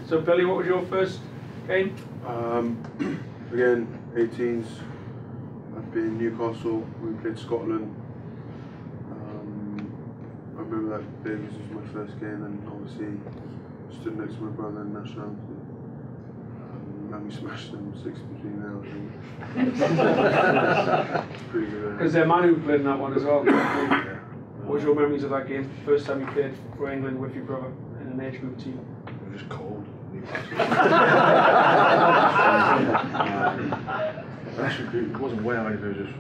So Billy, what was your first game? Again, 18s. I've been in Newcastle. We played Scotland. I remember that day because it was my first game, and obviously stood next to my brother in national anthem. And we smashed them 6 between now. Pretty good. Because their man who played in that one as well. Yeah. What was your memories of that game? First time you played for England with your brother in an age group team? It was just cold. Actually, it wasn't wet or anything, it was just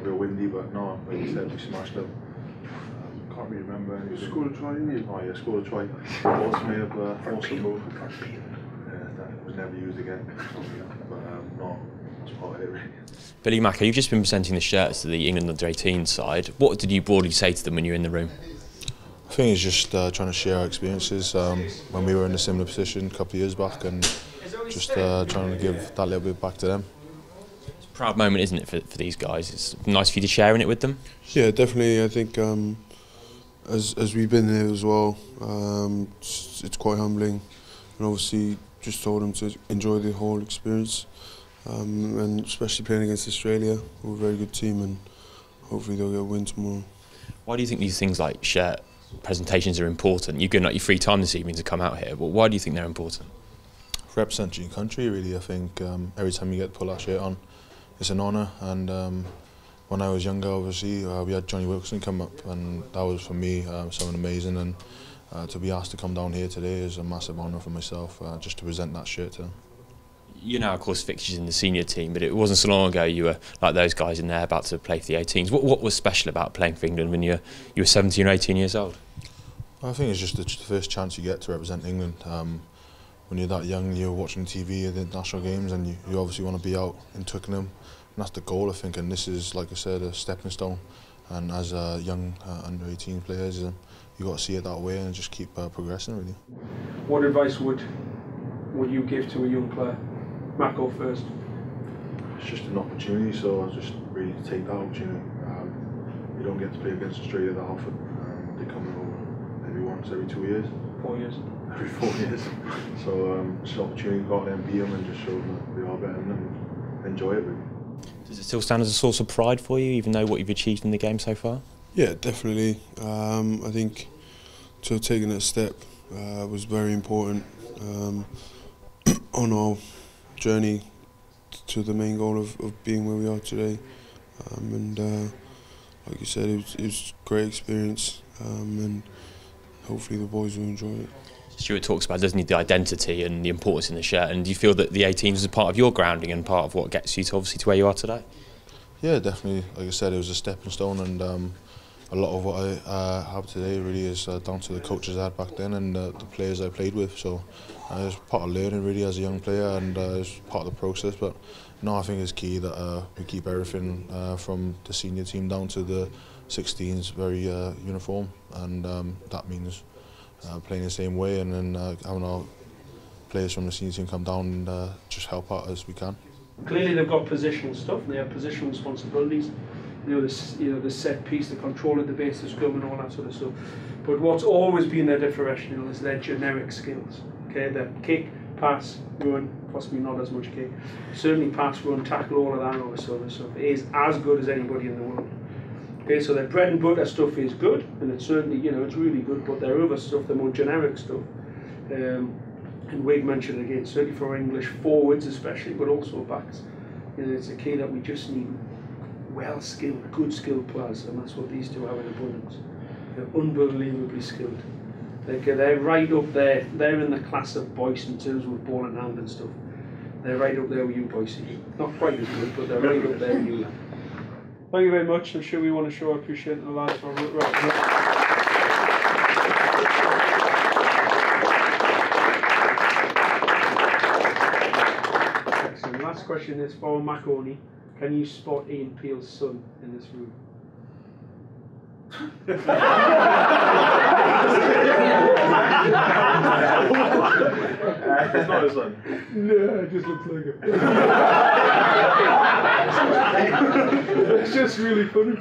real windy, but no, like you said, we smashed them. Can't really remember anything. You scored a try, didn't you? Oh yeah, scored a try. Also may have forced the move. Yeah, that was never used again. But no, that's part of it really. Billy, Mako, you've just been presenting the shirts to the England under-18 side. What did you broadly say to them when you were in the room? I think it's just trying to share our experiences when we were in a similar position a couple of years back, and just trying to give that little bit back to them. It's a proud moment, isn't it, for these guys? It's nice for you to share in it with them. Yeah, definitely. I think as we've been there as well, it's quite humbling, and obviously just told them to enjoy the whole experience, and especially playing against Australia. We're a very good team, and hopefully they'll get a win tomorrow. Why do you think these things like shirt presentations are important? You've given up your free time this evening to come out here, but why do you think they're important? Representing your country, really. I think every time you get to pull that shirt on, it's an honour. And when I was younger, obviously, we had Johnny Wilson come up, and that was for me something amazing. And to be asked to come down here today is a massive honour for myself, just to present that shirt to them. You're now, of course, fixtures in the senior team, but it wasn't so long ago you were like those guys in there about to play for the 18s. What was special about playing for England when you were 17 or 18 years old? I think it's just the first chance you get to represent England. When you're that young, you're watching TV at the international games, and you obviously want to be out in Twickenham, and that's the goal, I think. And this is, like I said, a stepping stone. And as young under 18 players, you got to see it that way and just keep progressing, really. What advice would you give to a young player? Mako first. It's just an opportunity, so I just really take that opportunity. You don't get to play against Australia that often. They come over maybe once every 2 years. 4 years. Every 4 years. So it's an opportunity to go out there and beat them and just show them that they are better than them and enjoy it, really. Does it still stand as a source of pride for you, even though what you've achieved in the game so far? Yeah, definitely. I think to have taken that step was very important on our journey to the main goal of being where we are today. Like you said, it was a great experience, and hopefully the boys will enjoy it. Stuart talks about, doesn't he, the identity and the importance in the shirt, and do you feel that the 18s is a part of your grounding and part of what gets you to obviously to where you are today? Yeah, definitely. Like I said, it was a stepping stone, and a lot of what I have today really is down to the coaches I had back then and the players I played with. So it's part of learning really as a young player, and it's part of the process. But no, I think it's key that we keep everything from the senior team down to the 16s very uniform, and that means playing the same way, and then having our players from the senior team come down and just help out as we can. Clearly they've got positional stuff, and they have positional responsibilities. The set piece, the control at the base, the scrum and all that sort of stuff. But what's always been their differential is their generic skills. Okay, their kick, pass, run, possibly not as much kick. Certainly pass, run, tackle, all of that sort of stuff is as good as anybody in the world. Okay, so their bread and butter stuff is good, and it's certainly, it's really good, but their other stuff, the more generic stuff, and Wig mentioned it again, certainly for English forwards especially, but also backs, it's a key that we just need well-skilled, good skilled players, and that's what these two have in abundance. They're unbelievably skilled. They're right up there. They're in the class of Boyce in terms of ball in hand and stuff. They're right up there with you, Boyce. Not quite as good, but they're right up there with you. Thank you very much. I'm sure we want to show our appreciation to the lads for Excellent. Last question is for Mako. Can you spot Ian Peel's son in this room? It's not his son. No, it just looks like it. It's just really funny.